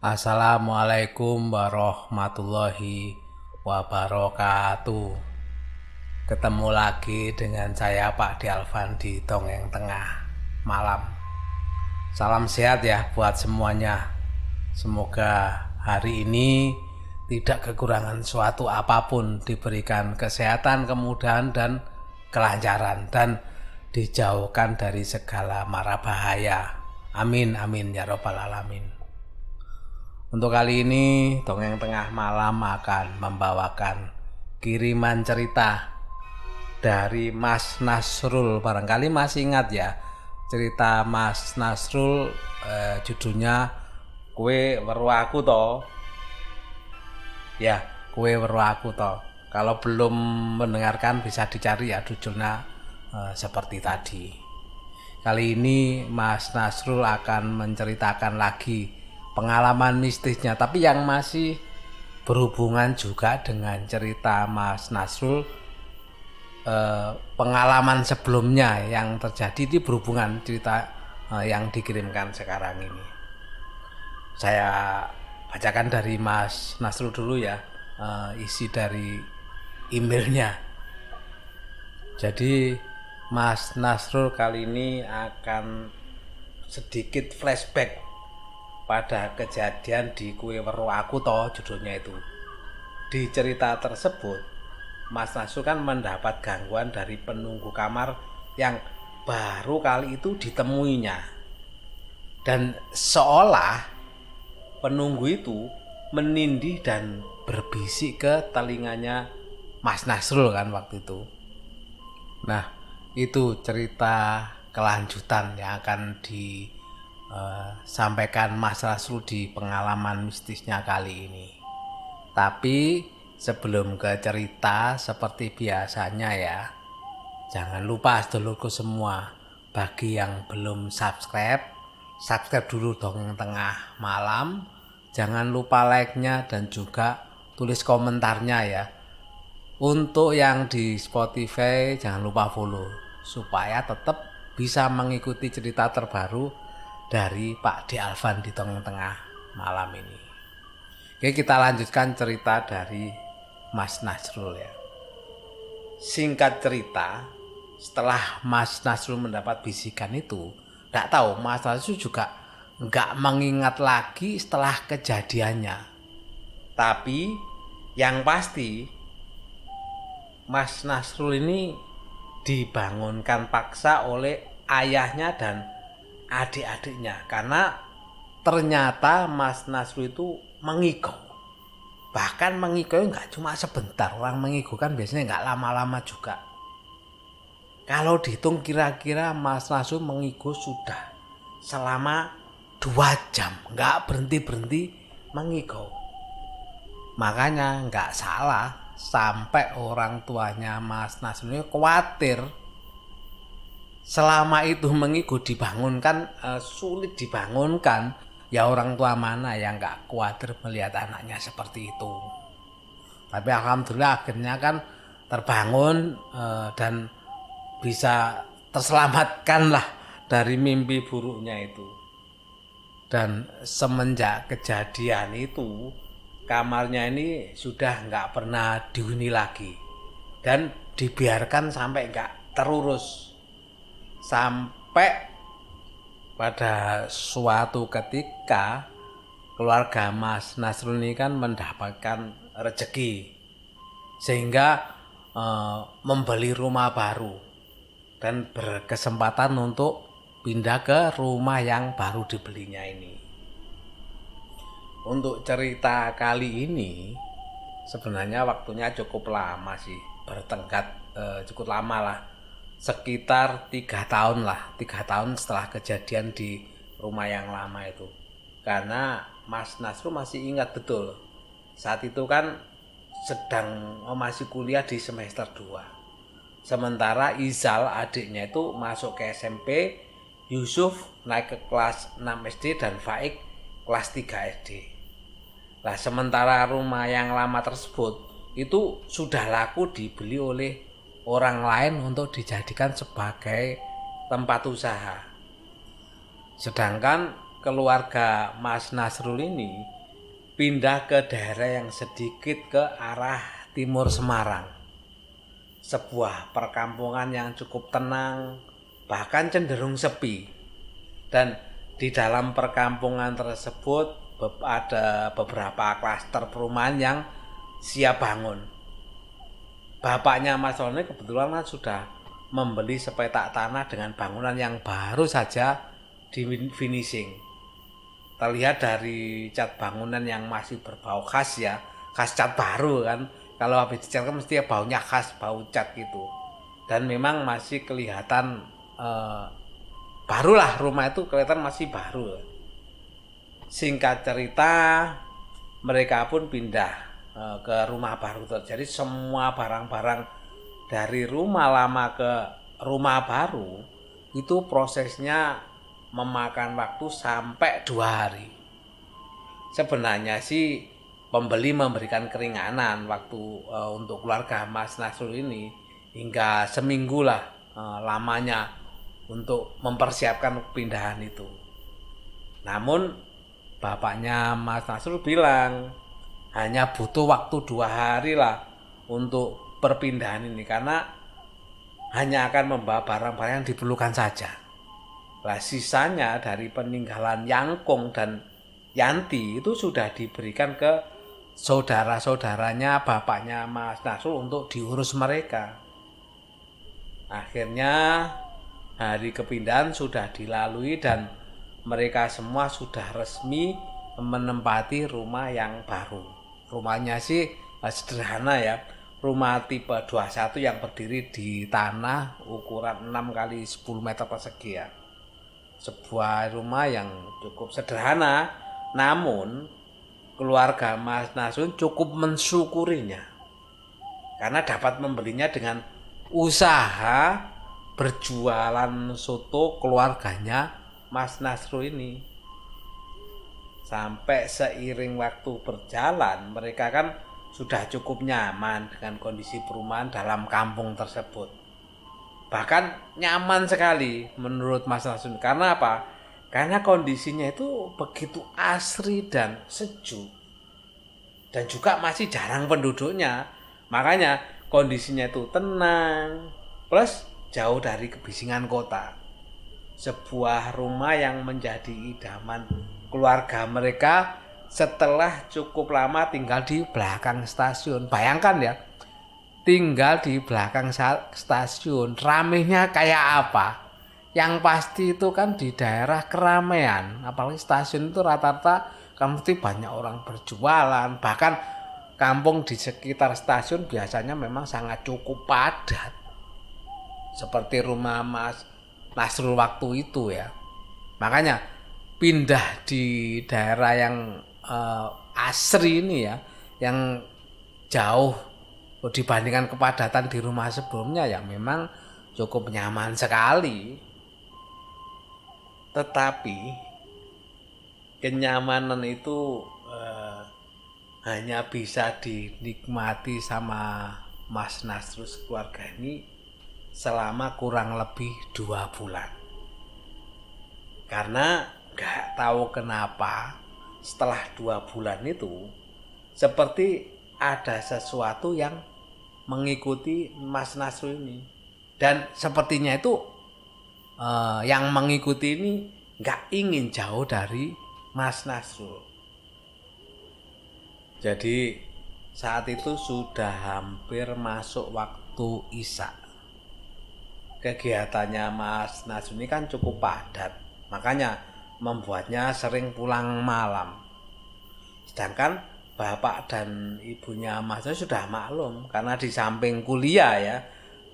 Assalamualaikum warahmatullahi wabarakatuh. Ketemu lagi dengan saya Pak Dialvan di Dongeng Tengah Malam. Salam sehat ya buat semuanya. Semoga hari ini tidak kekurangan suatu apapun, diberikan kesehatan, kemudahan dan kelancaran, dan dijauhkan dari segala mara bahaya. Amin amin ya robbal alamin. Untuk kali ini Dongeng Tengah Malam akan membawakan kiriman cerita dari Mas Nasrul. Barangkali masih ingat ya cerita Mas Nasrul, judulnya Kue Weruh Aku To. Ya, Kue Weruh Aku To. Kalau belum mendengarkan bisa dicari ya judulnya seperti tadi. Kali ini Mas Nasrul akan menceritakan lagi pengalaman mistisnya, tapi yang masih berhubungan juga dengan cerita Mas Nasrul. Pengalaman sebelumnya yang terjadi di berhubungan cerita yang dikirimkan sekarang ini. Saya bacakan dari Mas Nasrul dulu ya, isi dari emailnya. Jadi Mas Nasrul kali ini akan sedikit flashback pada kejadian di Kue Weruh Aku To, judulnya itu. Di cerita tersebut Mas Nasrul kan mendapat gangguan dari penunggu kamar yang baru kali itu ditemuinya, dan seolah penunggu itu menindih dan berbisik ke telinganya Mas Nasrul kan waktu itu. Nah, itu cerita kelanjutan yang akan sampaikan Mas Nasrul di pengalaman mistisnya kali ini. Tapi sebelum ke cerita, seperti biasanya ya, jangan lupa sedulurku semua, bagi yang belum subscribe dulu Dongeng Tengah Malam. Jangan lupa like-nya dan juga tulis komentarnya ya. Untuk yang di Spotify jangan lupa follow supaya tetap bisa mengikuti cerita terbaru dari Pak Dialvan di Dongeng Tengah Malam ini. Oke, kita lanjutkan cerita dari Mas Nasrul ya. Singkat cerita, setelah Mas Nasrul mendapat bisikan itu, tidak tahu Mas Nasrul juga nggak mengingat lagi setelah kejadiannya. Tapi yang pasti Mas Nasrul ini dibangunkan paksa oleh ayahnya dan adik-adiknya, karena ternyata Mas Nasrul itu mengigau. Bahkan mengigau nggak cuma sebentar, orang mengigau kan biasanya nggak lama-lama juga. Kalau dihitung kira-kira Mas Nasrul mengigau sudah selama 2 jam, nggak berhenti-berhenti mengigau. Makanya nggak salah sampai orang tuanya Mas Nasrul ini khawatir. Selama itu mengigau dibangunkan, sulit dibangunkan, ya orang tua mana yang gak khawatir melihat anaknya seperti itu. Tapi alhamdulillah akhirnya kan terbangun dan bisa terselamatkan lah dari mimpi buruknya itu. Dan semenjak kejadian itu, kamarnya ini sudah gak pernah dihuni lagi dan dibiarkan sampai gak terurus. Sampai pada suatu ketika keluarga Mas Nasrul ini kan mendapatkan rezeki sehingga membeli rumah baru dan berkesempatan untuk pindah ke rumah yang baru dibelinya ini. Untuk cerita kali ini sebenarnya waktunya cukup lama sih, bertengkar cukup lama lah, sekitar 3 tahun lah, 3 tahun setelah kejadian di rumah yang lama itu. Karena Mas Nasrul masih ingat betul, saat itu kan masih kuliah di semester 2. Sementara Izal adiknya itu masuk ke SMP, Yusuf naik ke kelas 6 SD dan Faik kelas 3 SD. Nah, sementara rumah yang lama tersebut itu sudah laku dibeli oleh orang lain untuk dijadikan sebagai tempat usaha. Sedangkan keluarga Mas Nasrul ini pindah ke daerah yang sedikit ke arah timur Semarang. Sebuah perkampungan yang cukup tenang, bahkan cenderung sepi. Dan di dalam perkampungan tersebut ada beberapa klaster perumahan yang siap bangun. Bapaknya Mas Nasrul ini kebetulan kan sudah membeli sepetak tanah dengan bangunan yang baru saja di finishing. Terlihat dari cat bangunan yang masih berbau khas ya, khas cat baru kan. Kalau habis dicat kan mesti baunya khas, bau cat gitu. Dan memang masih kelihatan barulah, rumah itu kelihatan masih baru. Singkat cerita, mereka pun pindah ke rumah baru. Jadi semua barang-barang dari rumah lama ke rumah baru itu prosesnya memakan waktu sampai 2 hari. Sebenarnya sih pembeli memberikan keringanan waktu untuk keluarga Mas Nasrul ini hingga seminggu lah lamanya untuk mempersiapkan pindahan itu. Namun bapaknya Mas Nasrul bilang hanya butuh waktu 2 hari lah untuk perpindahan ini karena hanya akan membawa barang-barang yang diperlukan saja. Nah, sisanya dari peninggalan Yangkung dan Yanti itu sudah diberikan ke saudara-saudaranya bapaknya Mas Nasrul untuk diurus mereka. Akhirnya hari kepindahan sudah dilalui dan mereka semua sudah resmi menempati rumah yang baru. Rumahnya sih sederhana ya, rumah tipe 21 yang berdiri di tanah ukuran 6 kali 10 meter persegi ya. Sebuah rumah yang cukup sederhana, namun keluarga Mas Nasrul cukup mensyukurinya karena dapat membelinya dengan usaha berjualan soto keluarganya Mas Nasrul ini. Sampai seiring waktu berjalan, mereka kan sudah cukup nyaman dengan kondisi perumahan dalam kampung tersebut. Bahkan nyaman sekali menurut Mas Nasrul. Karena apa? Karena kondisinya itu begitu asri dan sejuk. Dan juga masih jarang penduduknya. Makanya kondisinya itu tenang. Plus jauh dari kebisingan kota. Sebuah rumah yang menjadi idaman keluarga mereka setelah cukup lama tinggal di belakang stasiun. Bayangkan ya, tinggal di belakang stasiun, ramenya kayak apa? Yang pasti itu kan di daerah keramaian, apalagi stasiun itu rata-rata kan mesti banyak orang berjualan. Bahkan kampung di sekitar stasiun biasanya memang sangat cukup padat. Seperti rumah Mas Nasrul waktu itu ya. Makanya pindah di daerah yang asri ini ya, yang jauh dibandingkan kepadatan di rumah sebelumnya ya memang cukup nyaman sekali. Tetapi kenyamanan itu hanya bisa dinikmati sama Mas Nasrul keluarga ini selama kurang lebih 2 bulan. Karena gak tahu kenapa setelah 2 bulan itu seperti ada sesuatu yang mengikuti Mas Nasrul ini. Dan sepertinya itu yang mengikuti ini gak ingin jauh dari Mas Nasrul. Jadi saat itu sudah hampir masuk waktu Isya. Kegiatannya Mas Nasrul ini kan cukup padat. Makanya membuatnya sering pulang malam. Sedangkan bapak dan ibunya Mas Nasrul sudah maklum karena di samping kuliah ya,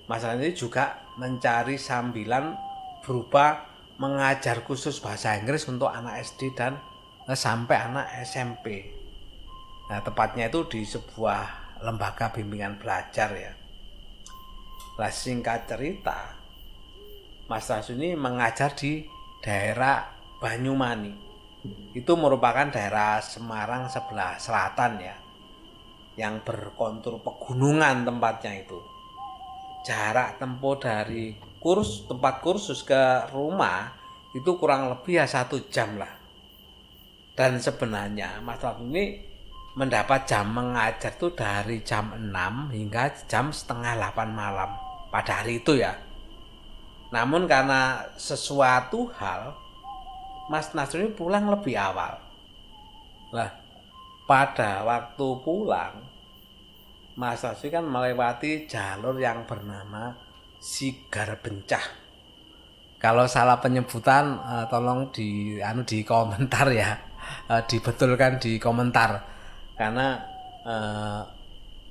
Mas Nasrul juga mencari sambilan berupa mengajar khusus bahasa Inggris untuk anak SD dan sampai anak SMP. Nah, tepatnya itu di sebuah lembaga bimbingan belajar ya. Nah, singkat cerita, Mas Nasrul ini mengajar di daerah Banyumani. Itu merupakan daerah Semarang sebelah selatan ya, yang berkontur pegunungan tempatnya itu. Jarak tempuh dari tempat kursus ke rumah itu kurang lebih ya 1 jam lah. Dan sebenarnya Mas Nasrul ini mendapat jam mengajar tuh dari jam 6 hingga jam setengah 8 malam pada hari itu ya. Namun karena sesuatu hal Mas Nasrul ini pulang lebih awal. Nah, pada waktu pulang Mas Nasrul kan melewati jalur yang bernama Sigar Bencah. Kalau salah penyebutan tolong di komentar ya, dibetulkan di komentar karena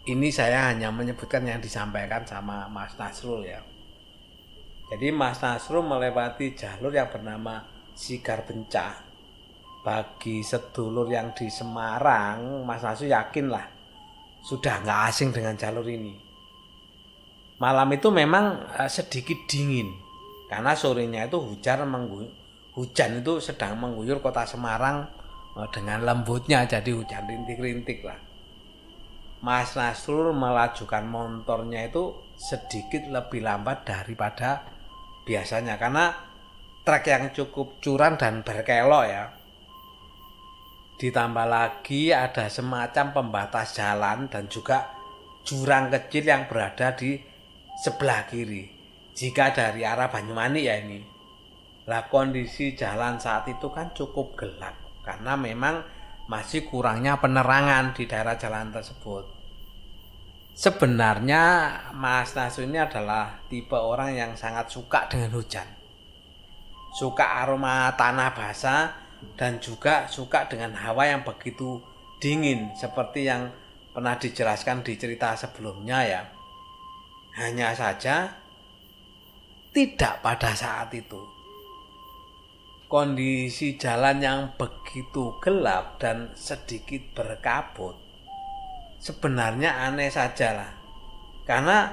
ini saya hanya menyebutkan yang disampaikan sama Mas Nasrul ya. Jadi Mas Nasrul melewati jalur yang bernama Sigar Bencah. Bagi sedulur yang di Semarang, Mas Nasrul yakin lah sudah nggak asing dengan jalur ini. Malam itu memang sedikit dingin karena sorenya itu hujan itu sedang mengguyur kota Semarang dengan lembutnya, jadi hujan rintik-rintik lah. Mas Nasrul melajukan motornya itu sedikit lebih lambat daripada biasanya karena trek yang cukup curam dan berkelok ya. Ditambah lagi ada semacam pembatas jalan dan juga jurang kecil yang berada di sebelah kiri. Jika dari arah Banyumanik ya ini. Lah kondisi jalan saat itu kan cukup gelap karena memang masih kurangnya penerangan di daerah jalan tersebut. Sebenarnya Mas Nasrul ini adalah tipe orang yang sangat suka dengan hujan. Suka aroma tanah basah dan juga suka dengan hawa yang begitu dingin seperti yang pernah dijelaskan di cerita sebelumnya ya. Hanya saja tidak pada saat itu. Kondisi jalan yang begitu gelap dan sedikit berkabut sebenarnya aneh saja lah. Karena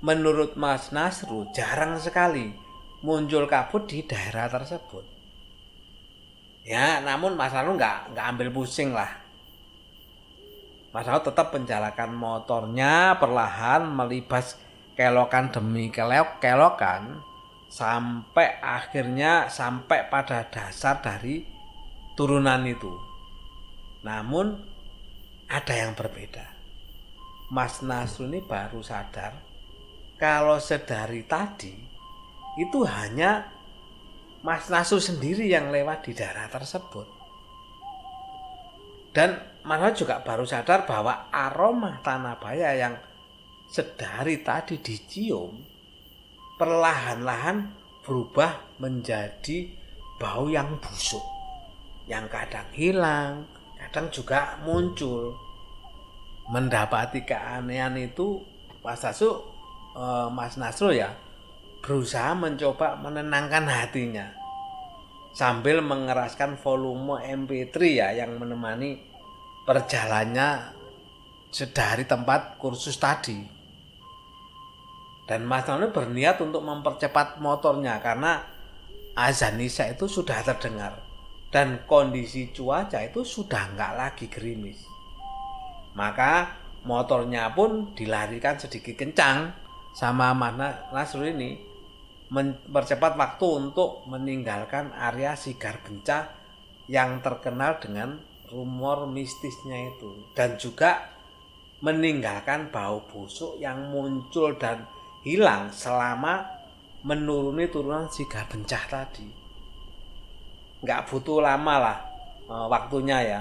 menurut Mas Nasrul jarang sekali muncul kabut di daerah tersebut. Ya, namun Mas Nasrul nggak ambil pusing lah. Mas Nasrul tetap menjalankan motornya perlahan melibas kelokan demi kelokan sampai akhirnya sampai pada dasar dari turunan itu. Namun ada yang berbeda. Mas Nasrul ini baru sadar kalau sedari tadi itu hanya Mas Nasrul sendiri yang lewat di daerah tersebut. Dan Mas Nasrul juga baru sadar bahwa aroma tanah bayar yang sedari tadi dicium perlahan-lahan berubah menjadi bau yang busuk. Yang kadang hilang, kadang juga muncul. Mendapati keanehan itu Mas Nasrul ya berusaha mencoba menenangkan hatinya sambil mengeraskan volume MP3 ya yang menemani perjalanannya sedari tempat kursus tadi. Dan Mas Nasrul berniat untuk mempercepat motornya karena azan Isya itu sudah terdengar dan kondisi cuaca itu sudah nggak lagi gerimis. Maka motornya pun dilarikan sedikit kencang sama Mas Nasrul ini mempercepat waktu untuk meninggalkan area Sigar Bencah yang terkenal dengan rumor mistisnya itu dan juga meninggalkan bau busuk yang muncul dan hilang selama menuruni turunan Sigar Bencah tadi. Nggak butuh lama lah waktunya ya.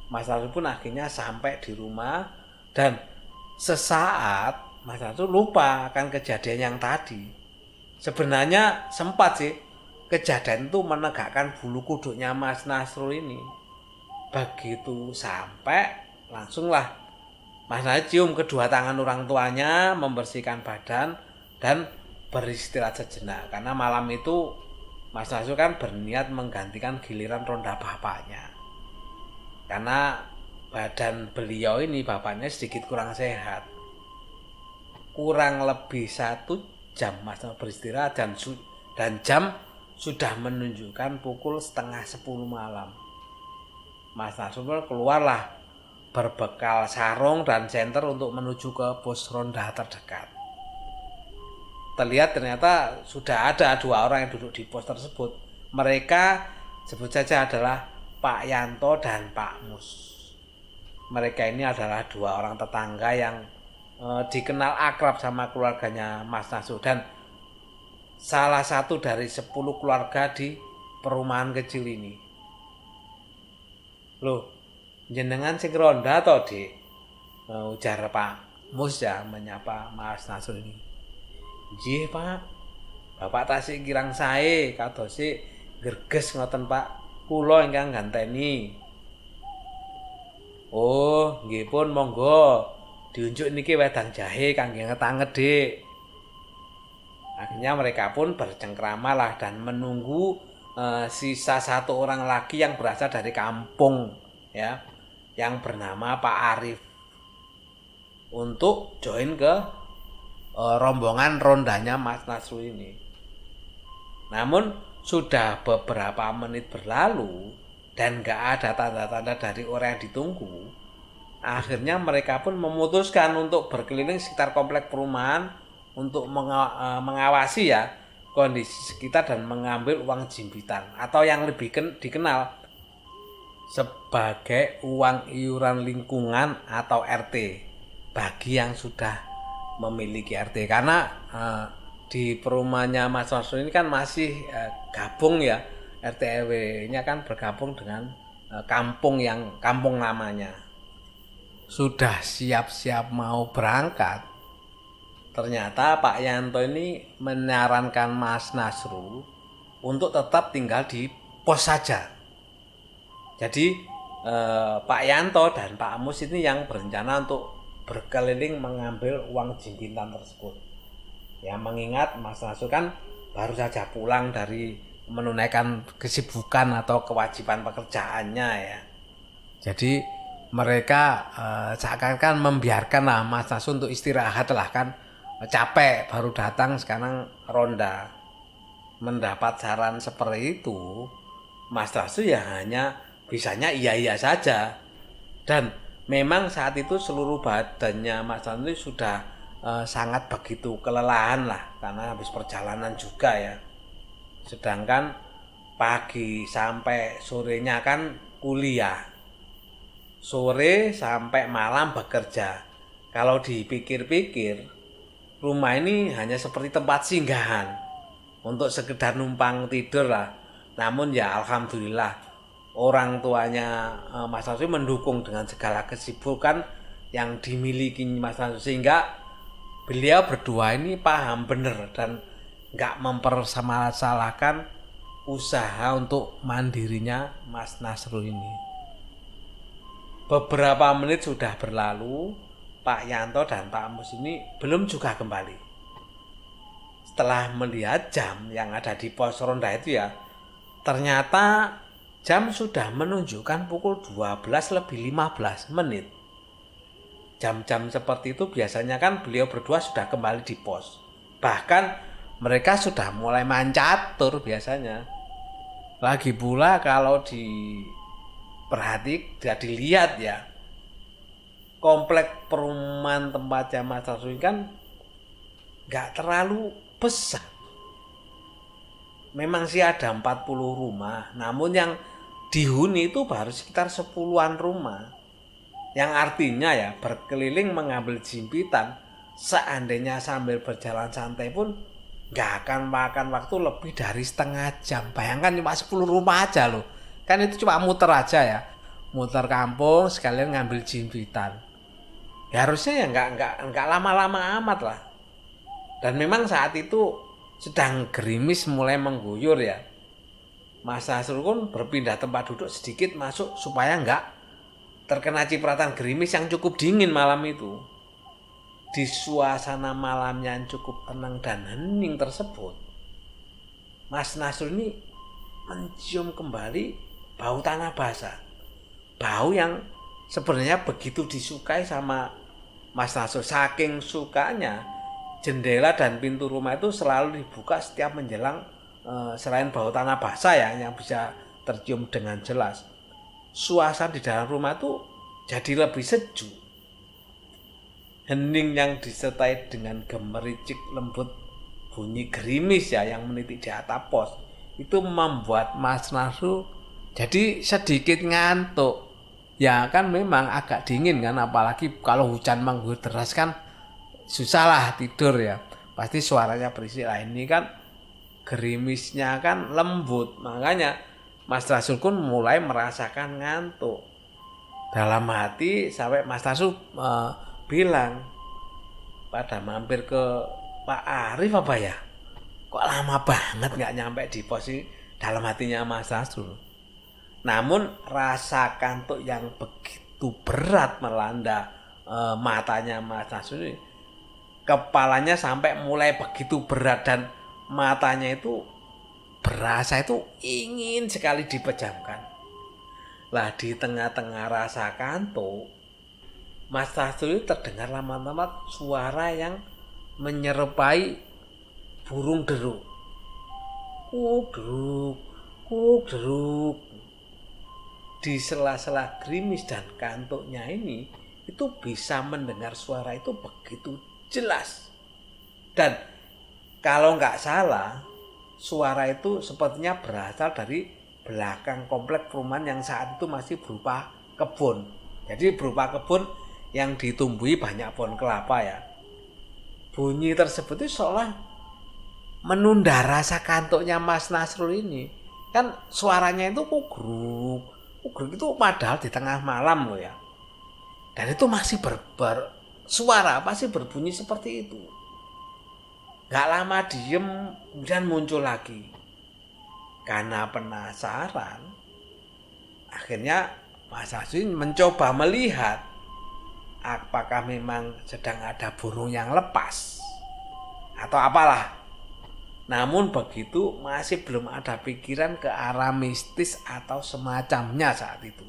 Mas Nasrul pun akhirnya sampai di rumah dan sesaat Mas Nasrul lupa akan kejadian yang tadi. Sebenarnya sempat sih kejadian itu menegakkan bulu kuduknya Mas Nasrul ini. Begitu sampai langsunglah Mas Nasrul cium kedua tangan orang tuanya, membersihkan badan dan beristirahat sejenak. Karena malam itu Mas Nasrul kan berniat menggantikan giliran ronda bapaknya. Karena badan beliau ini bapaknya sedikit kurang sehat. Kurang lebih 1 jam Mas Nasrul beristirahat dan jam sudah menunjukkan pukul 9:30 malam. Mas Nasrul keluarlah berbekal sarung dan senter untuk menuju ke pos ronda terdekat. Terlihat ternyata sudah ada 2 orang yang duduk di pos tersebut. Mereka sebut saja adalah Pak Yanto dan Pak Mus. Mereka ini adalah dua orang tetangga yang dikenal akrab sama keluarganya Mas Nasrul, dan salah satu dari 10 keluarga di perumahan kecil ini. Loh, jenengan sing ronda toh, Dik? Ujar Pak Mus ya menyapa Mas Nasrul ini. Nggih, Pak. Bapak tasih kirang sae kadosi gerges ngoten, Pak. Kula ingkang ganteni. Oh, nggih pun monggo. Diunjuk niki wedang jahe kangge ngetanget, Dik. Akhirnya mereka pun bercengkrama lah dan menunggu sisa satu orang lagi yang berasal dari kampung ya, yang bernama Pak Arif, untuk join ke rombongan rondanya Mas Nasrul ini. Namun sudah beberapa menit berlalu dan gak ada tanda-tanda dari orang yang ditunggu. Akhirnya mereka pun memutuskan untuk berkeliling sekitar komplek perumahan untuk mengawasi ya kondisi sekitar dan mengambil uang jimpitan atau yang lebih dikenal sebagai uang iuran lingkungan atau RT bagi yang sudah memiliki RT. Karena di perumahannya Mas Nasrul ini kan masih gabung ya, RT RW-nya kan bergabung dengan kampung namanya. Sudah siap-siap mau berangkat, ternyata Pak Yanto ini menyarankan Mas Nasrul untuk tetap tinggal di pos saja. Jadi Pak Yanto dan Pak Mus ini yang berencana untuk berkeliling mengambil uang jimpitan tersebut. Ya, mengingat Mas Nasrul kan baru saja pulang dari menunaikan kesibukan atau kewajiban pekerjaannya ya. Jadi mereka seakan-akan membiarkan lah Mas Nasrul untuk istirahat lah, kan capek baru datang sekarang ronda. Mendapat saran seperti itu, Mas Nasrul ya hanya bisanya iya-iya saja. Dan memang saat itu seluruh badannya Mas Nasrul sudah sangat begitu kelelahan lah karena habis perjalanan juga ya. Sedangkan pagi sampai sorenya kan kuliah, sore sampai malam bekerja. Kalau dipikir-pikir, rumah ini hanya seperti tempat singgahan untuk sekedar numpang tidur lah. Namun ya alhamdulillah orang tuanya Mas Nasrul mendukung dengan segala kesibukan yang dimiliki Mas Nasrul, sehingga beliau berdua ini paham benar dan nggak mempermasalahkan usaha untuk mandirinya Mas Nasrul ini. Beberapa menit sudah berlalu, Pak Yanto dan Pak Mus ini belum juga kembali. Setelah melihat jam yang ada di pos ronda itu ya, ternyata jam sudah menunjukkan pukul 12:15. Jam-jam seperti itu biasanya kan beliau berdua sudah kembali di pos. Bahkan mereka sudah mulai mancatur biasanya. Lagi pula kalau dilihat ya, komplek perumahan tempatnya Mas Nasrul kan gak terlalu besar. Memang sih ada 40 rumah, namun yang dihuni itu baru sekitar 10-an rumah. Yang artinya ya berkeliling mengambil jimpitan, seandainya sambil berjalan santai pun gak akan makan waktu lebih dari setengah jam. Bayangkan cuma 10 rumah aja loh. Kan itu cuma muter aja ya, muter kampung sekalian ngambil jimpitan. Ya harusnya ya nggak lama-lama amat lah. Dan memang saat itu sedang gerimis mulai mengguyur ya. Mas Nasrul pun berpindah tempat duduk sedikit masuk supaya nggak terkena cipratan gerimis yang cukup dingin malam itu. Di suasana malam yang cukup tenang dan hening tersebut, Mas Nasrul ini mencium kembali bau tanah basah. Bau yang sebenarnya begitu disukai sama Mas Nasrul. Saking sukanya, jendela dan pintu rumah itu selalu dibuka setiap menjelang selain bau tanah basah ya yang bisa tercium dengan jelas. Suasana di dalam rumah itu jadi lebih sejuk. Hening yang disertai dengan gemericik lembut bunyi gerimis ya yang menitik di atap pos itu membuat Mas Nasrul Jadi sedikit ngantuk. Ya kan memang agak dingin kan, apalagi kalau hujan mengguyur deras kan susah lah tidur ya. Pasti suaranya berisik lah. Ini kan gerimisnya kan lembut. Makanya Mas Rasul pun mulai merasakan ngantuk. Dalam hati sampai Mas Rasul bilang pada mampir ke Pak Arif apa ya? Kok lama banget nggak nyampe di pos ini, dalam hatinya Mas Rasul. Namun rasa kantuk yang begitu berat melanda matanya Mas Rasul ini, kepalanya sampai mulai begitu berat dan matanya itu berasa itu ingin sekali dipejamkan. Lah di tengah-tengah rasa kantuk, Mas Rasul itu terdengar lama-lama suara yang menyerupai burung deruk. Kuk deruk, kuk deruk. Di sela-sela gerimis dan kantuknya ini, itu bisa mendengar suara itu begitu jelas. Dan kalau nggak salah, suara itu sepertinya berasal dari belakang komplek perumahan yang saat itu masih berupa kebun. Jadi berupa kebun yang ditumbuhi banyak pohon kelapa ya. Bunyi tersebut itu seolah menunda rasa kantuknya Mas Nasrul ini. Kan suaranya itu kugruk itu padahal di tengah malam loh ya. Dan itu masih suara masih berbunyi seperti itu. Gak lama diem, kemudian muncul lagi. Karena penasaran, akhirnya Mas Asun mencoba melihat apakah memang sedang ada burung yang lepas atau apalah. Namun begitu masih belum ada pikiran ke arah mistis atau semacamnya saat itu.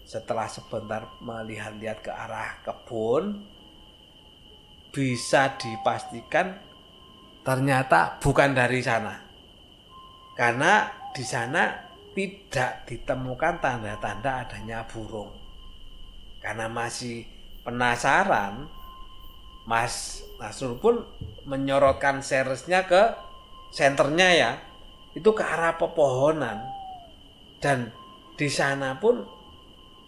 Setelah sebentar melihat-lihat ke arah kebun, bisa dipastikan ternyata bukan dari sana. Karena di sana tidak ditemukan tanda-tanda adanya burung. Karena masih penasaran, Mas Nasrul pun menyorotkan serisnya ke senternya ya, itu ke arah pepohonan. Dan di sana pun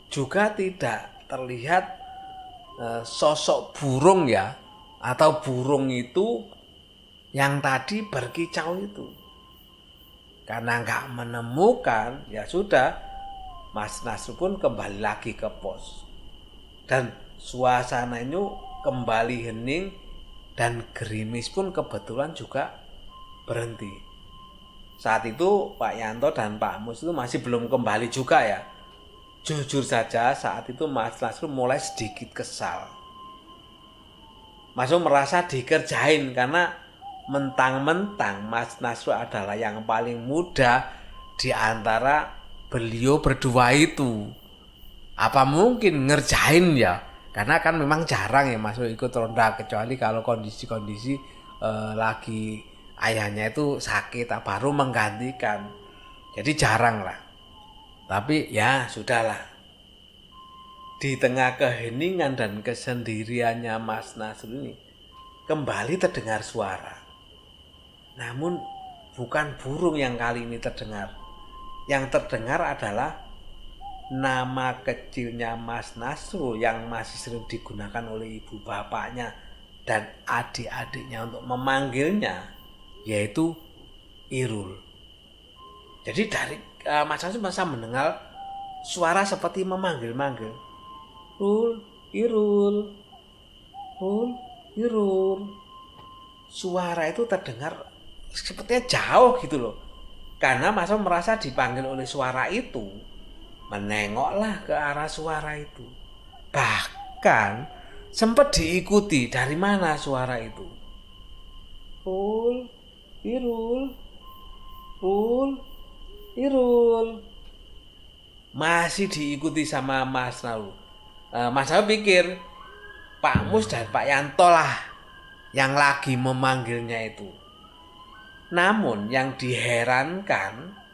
juga tidak terlihat sosok burung ya, atau burung itu yang tadi berkicau itu. Karena nggak menemukan, ya sudah, Mas Nasrul pun kembali lagi ke pos. Dan suasana itu kembali hening dan gerimis pun kebetulan juga berhenti. Saat itu Pak Yanto dan Pak Mus itu masih belum kembali juga ya. Jujur saja saat itu Mas Nasrul mulai sedikit kesal. Mas Nasrul merasa dikerjain karena mentang-mentang Mas Nasrul adalah yang paling muda di antara beliau berdua itu. Apa mungkin ngerjain ya? Karena kan memang jarang ya Mas ikut ronda, kecuali kalau kondisi-kondisi lagi ayahnya itu sakit baru menggantikan. Jadi jarang lah. Tapi ya sudahlah. Di tengah keheningan dan kesendiriannya Mas Nasrul ini kembali terdengar suara. Namun bukan burung yang kali ini terdengar. Yang terdengar adalah nama kecilnya Mas Nasrul yang masih sering digunakan oleh ibu bapaknya dan adik-adiknya untuk memanggilnya, yaitu Irul. Jadi dari Mas Nasrul masa mendengar suara seperti memanggil-manggil. Rul, Irul, Rul, Irul. Suara itu terdengar sepertinya jauh gitu loh. Karena Mas Nasrul merasa dipanggil oleh suara itu. Menengoklah ke arah suara itu. Bahkan sempat diikuti dari mana suara itu. Rul, Irul, Rul, Irul. Masih diikuti sama Mas Nasrul. Mas Nasrul pikir Pak Mus dan Pak Yanto lah yang lagi memanggilnya itu. Namun yang diherankan,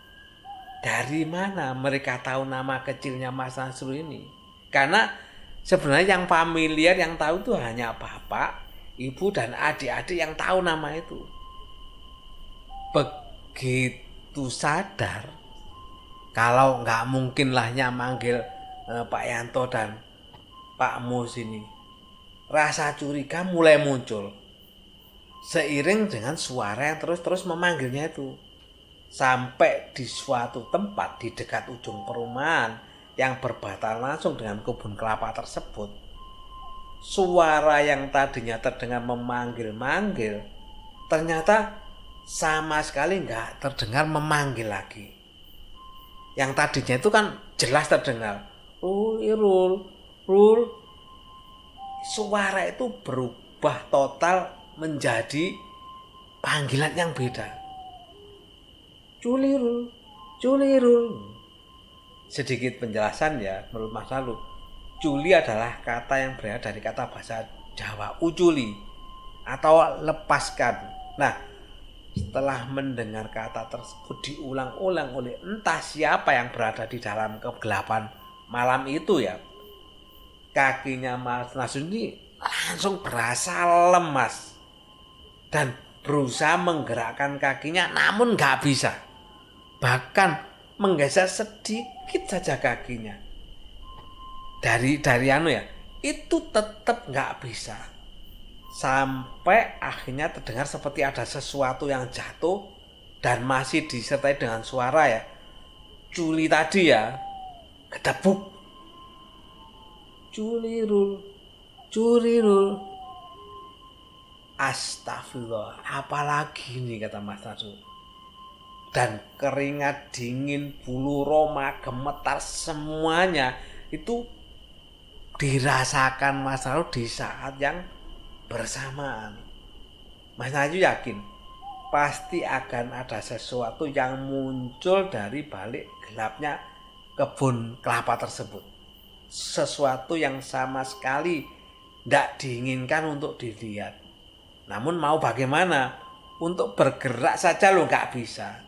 dari mana mereka tahu nama kecilnya Mas Nasrul ini? Karena sebenarnya yang familiar, yang tahu itu hanya bapak, ibu, dan adik-adik yang tahu nama itu. Begitu sadar, Kalau nggak mungkin lahnya manggil Pak Yanto dan Pak Mus ini. Rasa curiga mulai muncul. Seiring dengan suara yang terus-terus memanggilnya itu. Sampai di suatu tempat di dekat ujung perumahan yang berbatasan langsung dengan kebun kelapa tersebut. Suara yang tadinya terdengar memanggil-manggil, ternyata sama sekali nggak terdengar memanggil lagi. Yang tadinya itu kan jelas terdengar. Rul, rul. Suara itu berubah total menjadi panggilan yang beda. Culirul, culirul. Sedikit penjelasan ya menurut Mas Lalu. Culi adalah kata yang berasal dari kata bahasa Jawa uculi atau lepaskan. Nah, setelah mendengar kata tersebut diulang-ulang oleh entah siapa yang berada di dalam kegelapan malam itu ya, kakinya Mas Nasun ini langsung berasa lemas dan berusaha menggerakkan kakinya namun nggak bisa, bahkan menggeser sedikit saja kakinya dari itu tetap nggak bisa. Sampai akhirnya terdengar seperti ada sesuatu yang jatuh dan masih disertai dengan suara ya culi tadi ya, kedebuk. Culirul, curirul. Astagfirullah, apalagi nih kata Mas Nasu. Dan keringat dingin, bulu roma, gemetar semuanya itu dirasakan Mas Nasu di saat yang bersamaan. Mas Nasu yakin pasti akan ada sesuatu yang muncul dari balik gelapnya kebun kelapa tersebut. Sesuatu yang sama sekali tidak diinginkan untuk dilihat. Namun mau bagaimana? Untuk bergerak saja lo nggak bisa.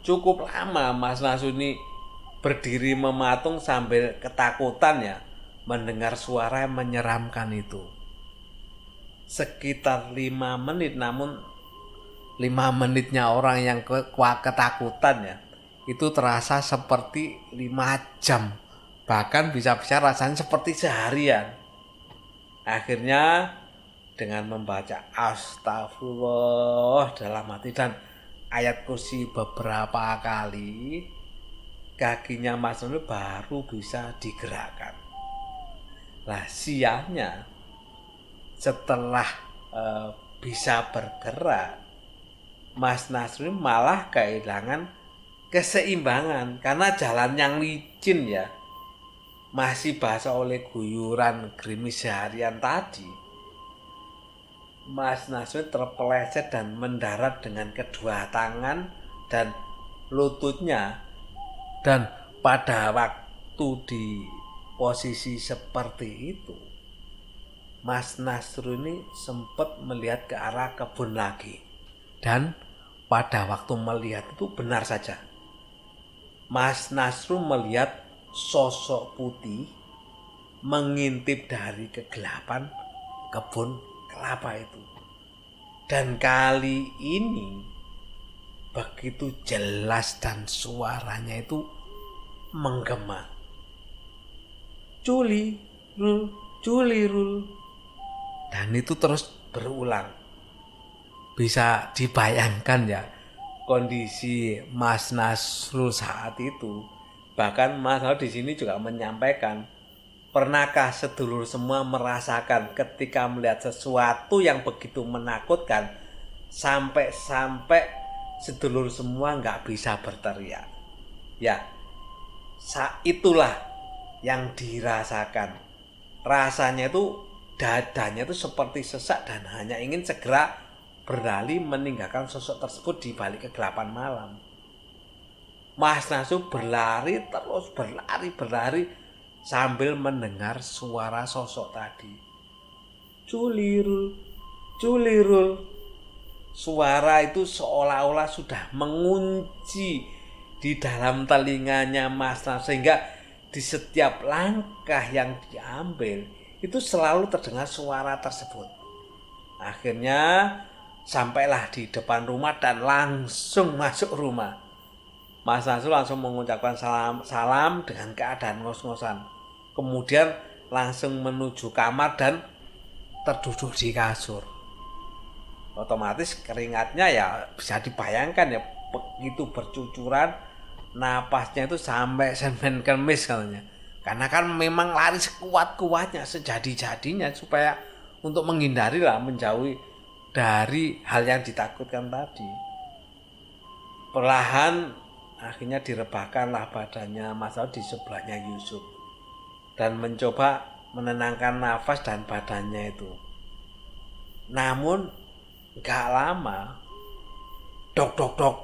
Cukup lama Mas Nasu ini berdiri mematung sambil ketakutan ya mendengar suara yang menyeramkan itu. Sekitar 5 menit, namun 5 menitnya orang yang ketakutan ya itu terasa seperti 5 jam. Bahkan bisa-bisa rasanya seperti seharian. Akhirnya dengan membaca astagfirullah dalam hati dan ayat kursi beberapa kali, kakinya Mas Nasun baru bisa digerakkan. Nah siangnya setelah bisa bergerak, Mas Nasun malah kehilangan keseimbangan karena jalan yang licin ya, masih basah oleh guyuran gerimis seharian tadi. Mas Nasun terpeleset dan mendarat dengan kedua tangan dan lututnya. Dan pada waktu di posisi seperti itu, Mas Nasun ini sempat melihat ke arah kebun lagi. Dan pada waktu melihat itu benar saja, Mas Nasun melihat sosok putih mengintip dari kegelapan kebun kelapa itu. Dan kali ini begitu jelas dan suaranya itu menggema. Culi, rul, culi, rul. Dan itu terus berulang. Bisa dibayangkan ya kondisi Mas Nasrul saat itu. Bahkan Mas Nasrul di sini juga menyampaikan, pernahkah sedulur semua merasakan ketika melihat sesuatu yang begitu menakutkan sampai sedulur semua nggak bisa berteriak? Ya, itulah yang dirasakan. Rasanya itu dadanya itu seperti sesak dan hanya ingin segera berlari meninggalkan sosok tersebut di balik kegelapan malam. Mas Nasu berlari sambil mendengar suara sosok tadi. Culirul, culirul. Suara itu seolah-olah sudah mengunci di dalam telinganya Mas Nasu, sehingga di setiap langkah yang diambil itu selalu terdengar suara tersebut. Akhirnya sampailah di depan rumah dan langsung masuk rumah. Mas Nasrul langsung mengucapkan salam dengan keadaan ngos-ngosan. Kemudian langsung menuju kamar dan terduduk di kasur. Otomatis keringatnya ya bisa dibayangkan ya, begitu bercucuran, napasnya itu sampai semen kemis katanya. Karena kan memang lari sekuat-kuatnya, sejadi-jadinya supaya untuk menghindari lah, menjauhi dari hal yang ditakutkan tadi. Perlahan akhirnya direbahkanlah badannya Mas Nasrul di sebelahnya Yusuf dan mencoba menenangkan nafas dan badannya itu. Namun gak lama, dok dok dok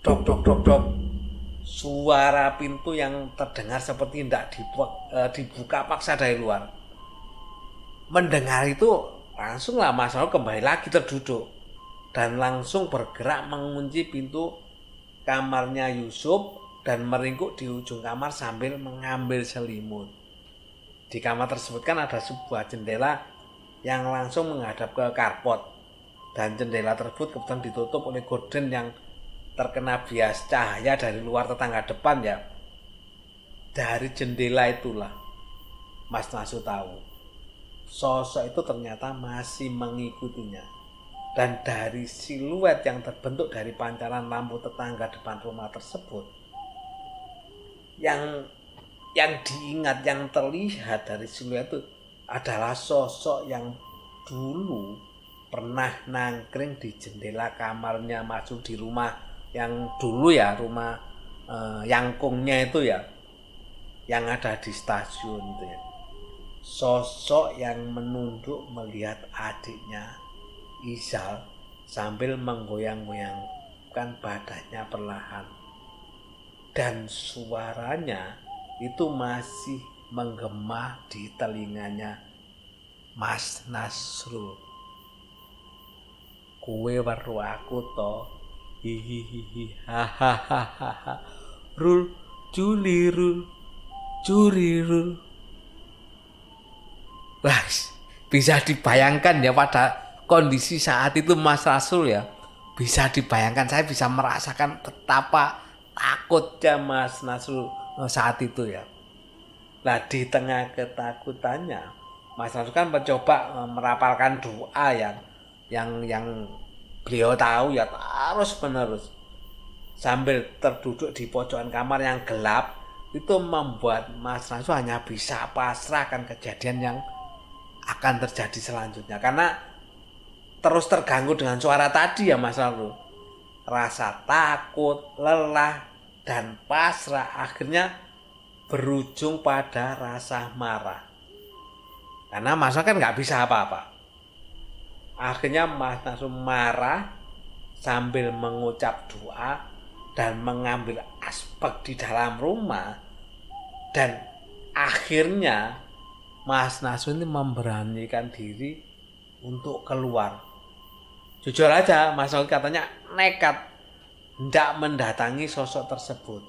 dok dok dok dok, suara pintu yang terdengar seperti tidak dibuka paksa dari luar. Mendengar itu langsunglah Mas Nasrul kembali lagi terduduk dan langsung bergerak mengunci pintu kamarnya Yusuf dan meringkuk di ujung kamar sambil mengambil selimut. Di kamar tersebut kan ada sebuah jendela yang langsung menghadap ke karpot, dan jendela tersebut kebetulan ditutup oleh gorden yang terkena bias cahaya dari luar tetangga depan ya. Dari jendela itulah Mas Nasrul tahu sosok itu ternyata masih mengikutinya. Dan dari siluet yang terbentuk dari pancaran lampu tetangga depan rumah tersebut, yang diingat, yang terlihat dari siluet itu adalah sosok yang dulu pernah nangkring di jendela kamarnya Mas Nasrul di rumah yang dulu ya, rumah Yangkungnya itu ya, yang ada di stasiun itu ya. Sosok yang menunduk melihat adiknya Izal sambil menggoyang-goyangkan badannya perlahan, dan suaranya itu masih menggema di telinganya Mas Nasrul. Kowe weru aku to, hihihi, hahaha, rul, juli rul, curi rul. Wah, bisa dibayangkan ya pada kondisi saat itu Mas Nasrul ya, bisa dibayangkan, saya bisa merasakan betapa takutnya Mas Nasrul saat itu ya. Nah, di tengah ketakutannya Mas Nasrul kan mencoba merapalkan doa yang beliau tahu ya terus menerus sambil terduduk di pojokan kamar yang gelap. Itu membuat Mas Nasrul hanya bisa pasrah akan kejadian yang akan terjadi selanjutnya, karena terus terganggu dengan suara tadi ya Mas Nasrul. Rasa takut, lelah, dan pasrah akhirnya berujung pada rasa marah. Karena Mas Nasrul kan nggak bisa apa-apa. Akhirnya Mas Nasrul marah sambil mengucap doa dan mengambil aspek di dalam rumah. Dan akhirnya Mas Nasrul ini memberanikan diri untuk keluar. Jujur aja, Mas Nasrul katanya nekat hendak mendatangi sosok tersebut.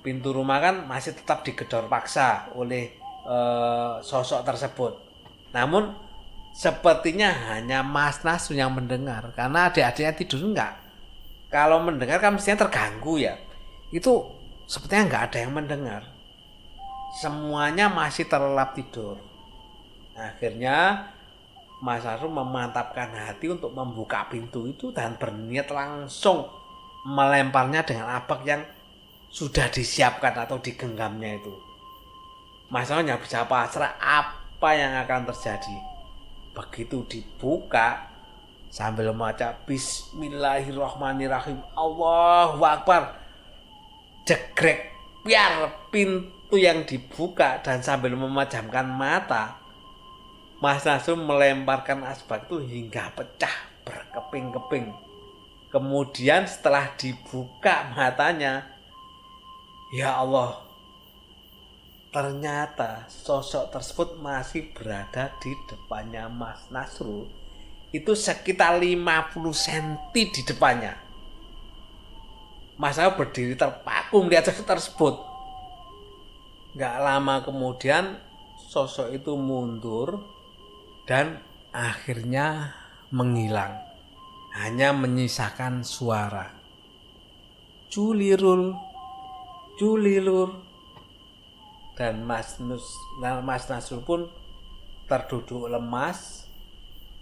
Pintu rumah kan masih tetap digedor paksa oleh sosok tersebut. Namun sepertinya hanya Mas Nasrul yang mendengar, karena adik-adiknya tidur enggak. Kalau mendengar kan mestinya terganggu ya. Itu sepertinya enggak ada yang mendengar. Semuanya masih terlelap tidur. Akhirnya Mas Nasrul memantapkan hati untuk membuka pintu itu dan berniat langsung melemparnya dengan apak yang sudah disiapkan atau digenggamnya itu. Mas Nasrul hanya bisa pasrah apa yang akan terjadi. Begitu dibuka, sambil membaca Bismillahirrahmanirrahim, Allahu Akbar, jegrek biar pintu yang dibuka, dan sambil memejamkan mata, Mas Nasrul melemparkan asbak itu hingga pecah berkeping-keping. Kemudian setelah dibuka matanya, ya Allah, ternyata sosok tersebut masih berada di depannya Mas Nasrul. Itu sekitar 50 cm di depannya. Mas Nasrul berdiri terpaku melihat sosok tersebut. Gak lama kemudian sosok itu mundur dan akhirnya menghilang, hanya menyisakan suara. Culirul, culilur. Dan Mas Nasrul pun terduduk lemas,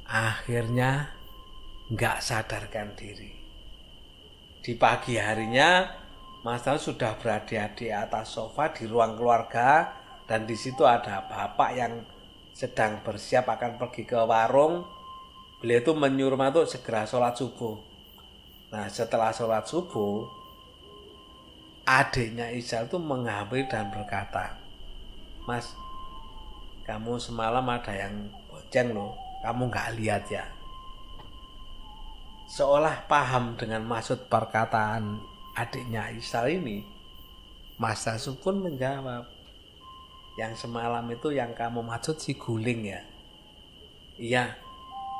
akhirnya nggak sadarkan diri. Di pagi harinya Mas Nasrul sudah berada di atas sofa di ruang keluarga, dan di situ ada bapak yang sedang bersiap akan pergi ke warung. Beliau itu menyuruh untuk segera sholat subuh. Nah, setelah sholat subuh, adiknya Isal itu menghampiri dan berkata, "Mas, kamu semalam ada yang bonceng loh, kamu nggak lihat ya?" Seolah paham dengan maksud perkataan adiknya Isal ini, Mas Nasrul pun menjawab, "Yang semalam itu yang kamu maksud si Guling ya?" "Iya,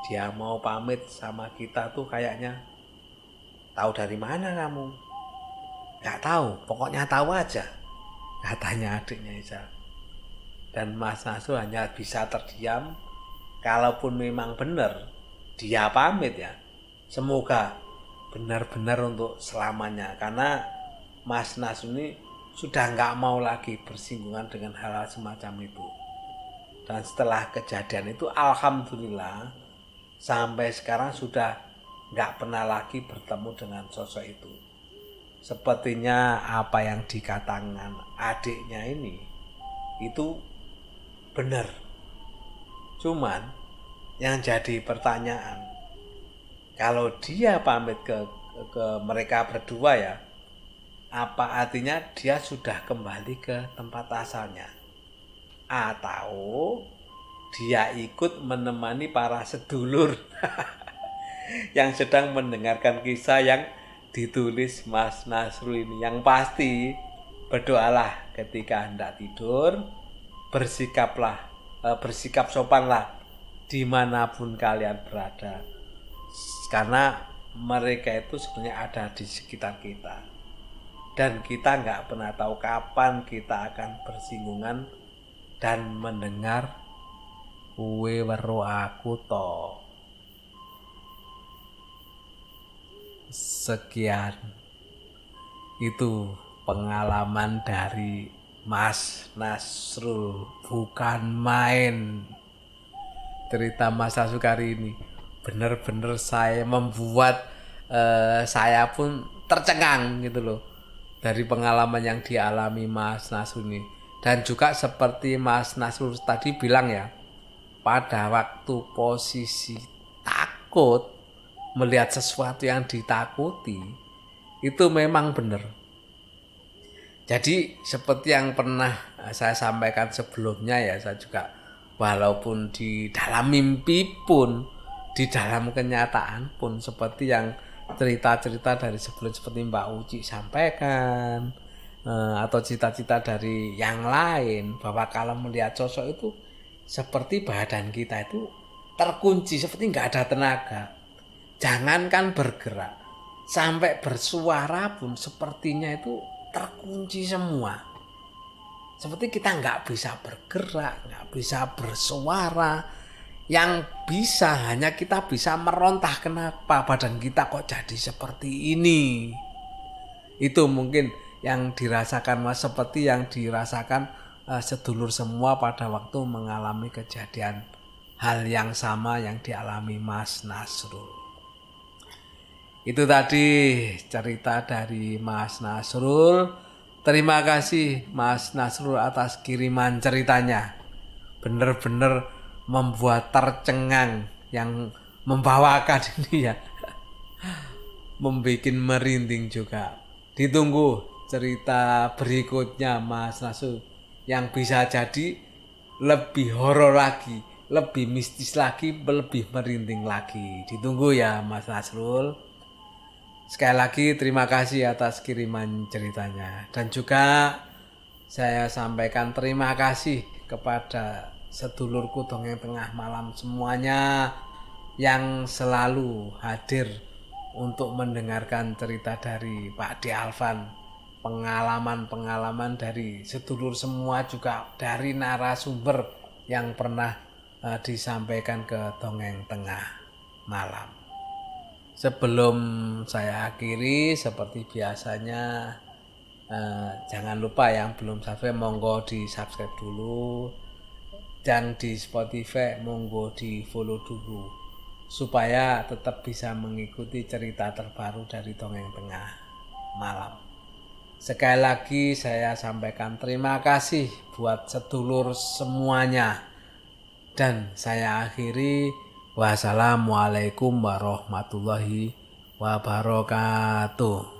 dia mau pamit sama kita tuh kayaknya." "Tahu dari mana kamu?" "Nggak tahu, pokoknya tahu aja," katanya adiknya Isal. Dan Mas Nasrul hanya bisa terdiam. Kalaupun memang benar dia pamit ya, semoga benar-benar untuk selamanya, karena Mas Nasrul ini sudah nggak mau lagi bersinggungan dengan hal-hal semacam itu. Dan setelah kejadian itu, alhamdulillah sampai sekarang sudah nggak pernah lagi bertemu dengan sosok itu. Sepertinya apa yang dikatakan adiknya ini itu benar. Cuman yang jadi pertanyaan, kalau dia pamit ke mereka berdua ya, apa artinya dia sudah kembali ke tempat asalnya? Atau dia ikut menemani para sedulur yang sedang mendengarkan kisah yang ditulis Mas Nasrul ini? Yang pasti, berdoalah ketika hendak tidur, bersikap sopanlah dimanapun kalian berada, karena mereka itu sebenarnya ada di sekitar kita, dan kita nggak pernah tahu kapan kita akan bersinggungan dan mendengar "Kuwe weruh aku to." Sekian, itu pengalaman dari Mas Nasrul. Bukan main cerita Mas Nasrul kali ini. Benar-benar saya membuat saya pun tercengang gitu loh, dari pengalaman yang dialami Mas Nasrul ini. Dan juga seperti Mas Nasrul tadi bilang ya, pada waktu posisi takut melihat sesuatu yang ditakuti, itu memang benar. Jadi seperti yang pernah saya sampaikan sebelumnya ya, saya juga walaupun di dalam mimpi pun, di dalam kenyataan pun, seperti yang cerita-cerita dari sebelum seperti Mbak Uci sampaikan, atau cita-cita dari yang lain, bahwa kalau melihat sosok itu seperti badan kita itu terkunci, seperti nggak ada tenaga. Jangankan bergerak, sampai bersuara pun sepertinya itu terkunci semua. Seperti kita nggak bisa bergerak, nggak bisa bersuara. Yang bisa hanya kita bisa merontah, kenapa badan kita kok jadi seperti ini. Itu mungkin yang dirasakan Mas, seperti yang dirasakan sedulur semua pada waktu mengalami kejadian hal yang sama yang dialami Mas Nasrul. Itu tadi cerita dari Mas Nasrul. Terima kasih Mas Nasrul atas kiriman ceritanya. Benar-benar membuat tercengang, yang membawakan ini ya, membuat merinding juga. Ditunggu cerita berikutnya Mas Nasrul, yang bisa jadi lebih horor lagi, lebih mistis lagi, lebih merinding lagi. Ditunggu ya Mas Nasrul. Sekali lagi terima kasih atas kiriman ceritanya. Dan juga saya sampaikan terima kasih kepada sedulurku Dongeng Tengah Malam semuanya yang selalu hadir untuk mendengarkan cerita dari Pak D. Alvan. Pengalaman-pengalaman dari sedulur semua, juga dari narasumber yang pernah disampaikan ke Dongeng Tengah Malam. Sebelum saya akhiri seperti biasanya, jangan lupa yang belum subscribe monggo di subscribe dulu, dan di Spotify monggo di follow dulu supaya tetap bisa mengikuti cerita terbaru dari Dongeng Tengah Malam. Sekali lagi saya sampaikan terima kasih buat sedulur semuanya. Dan saya akhiri, wassalamualaikum warahmatullahi wabarakatuh.